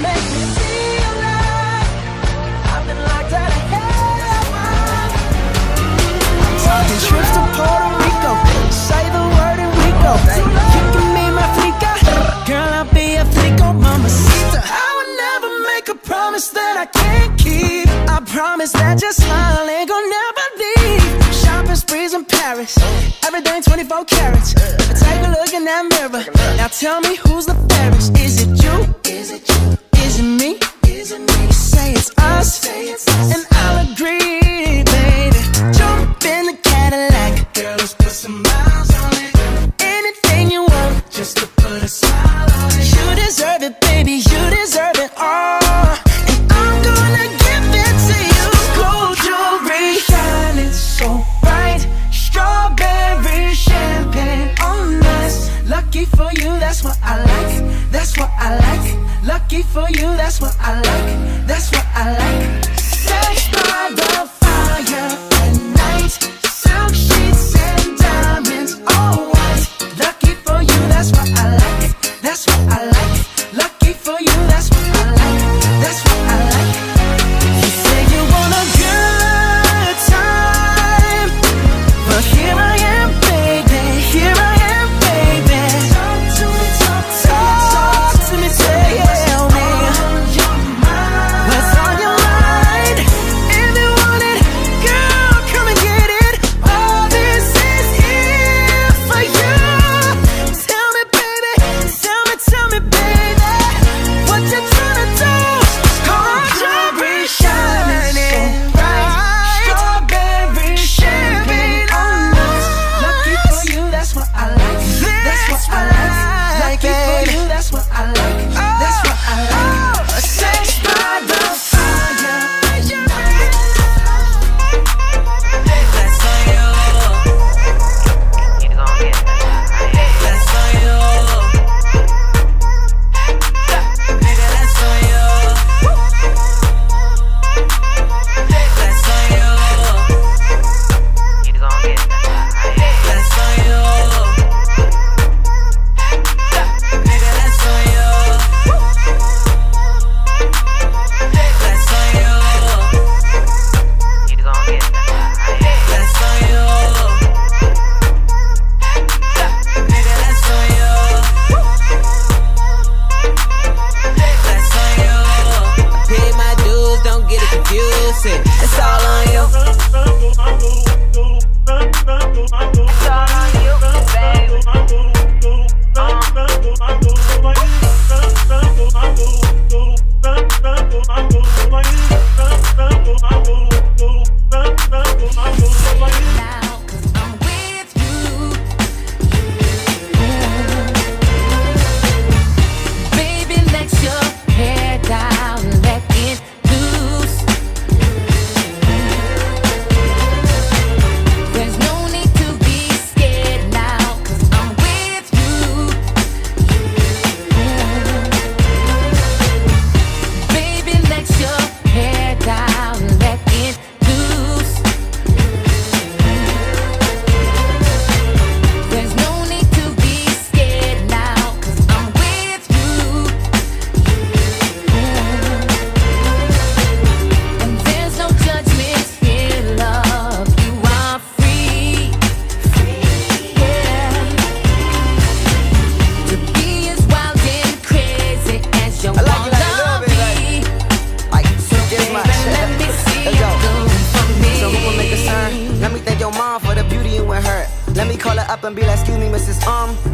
make me feel like I've been locked out of heaven. I'm talking trips to Puerto Rico. Say the word and we go. You can be my flica, girl, I'll be a flico, mamacita. I would never make a promise that I can't keep. I promise that your smile ain't gonna never leave. Shopping sprees in Paris, everything 24 carats. Take a look in that mirror. Now tell me who's the fairest. Is it you? Is it you? Is it me? Is it me? Say it's us, and I'll agree, baby. Jump in the Cadillac, girl, let's put some miles on it. Anything you want, just to put a smile on it. You deserve it, baby, you deserve it all. And I'm gonna give it to you. Gold jewelry, shining so bright. Strawberry champagne on us. Lucky for you, that's what I like. That's what I like. Lucky for you, that's what I like. That's what I like. Sex by the fire at night. Silk sheets and diamonds, all white. Lucky for you, that's what I like. That's what I like. Lucky for you, that's what I like. That's what I like. You say you want a good time, but here I am, baby. Here I am, baby. Talk to me, talk to me, tell me what's on your mind. If you want it, girl, come and get it. All this is here for you. Tell me, baby, tell me, baby, what you tryna do? Gold jewelry shining bright. Strawberry champagne on us. Lucky for you, that's what I like. That's what I like. Lucky for you, that's what I like. That's what I like. Sex by the fire. That's on you. You gon' get that. That's on you. Nigga, that's on you. That's on you. You gon' get that. That's on you. Nigga, that's on you. That's on you. You gon' get that. That's on you. Nigga, that's on you. That's on you. I pay my dues, don't get it confused. It's all on you. It's all on you, baby. Now, 'cause I'm with you. Baby, let your hair down, let it loose. There's no need to be scared now, 'cause I'm with you. Baby, let your hair down, let it loose. There's no need to be scared now, 'cause I'm with you. And there's no judgment here, love. You are free, yeah. To be as wild and crazy as you I like it wanna like you love it, be. Like, just my Baby, let me see Let's you go. do it for me. So who will make a sign? Let me thank your mom for the beauty you in her. Let me call her up and be like, excuse me, Mrs.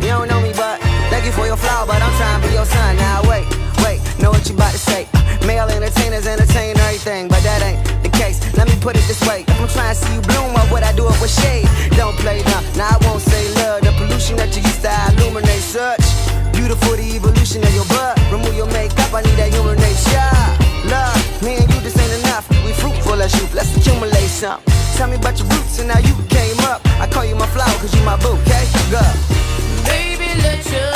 You don't know me, but thank you for your flower, but I'm trying to be your son. Now wait, know what you about to say. Male entertainers entertain everything, but that ain't the case. Let me put it this way. If I'm trying to see you bloom, why would I do it with shade? Don't play dumb. Now I won't say love. The pollution that you used to illuminate such beautiful, the evolution of your butt. Remove your makeup, I need that human nature. Love, me and you, this ain't enough. We fruitful as you, let's accumulate some. Tell me about your roots and how you came up. I call you my flower, cause you my bouquet. Go. Baby, let your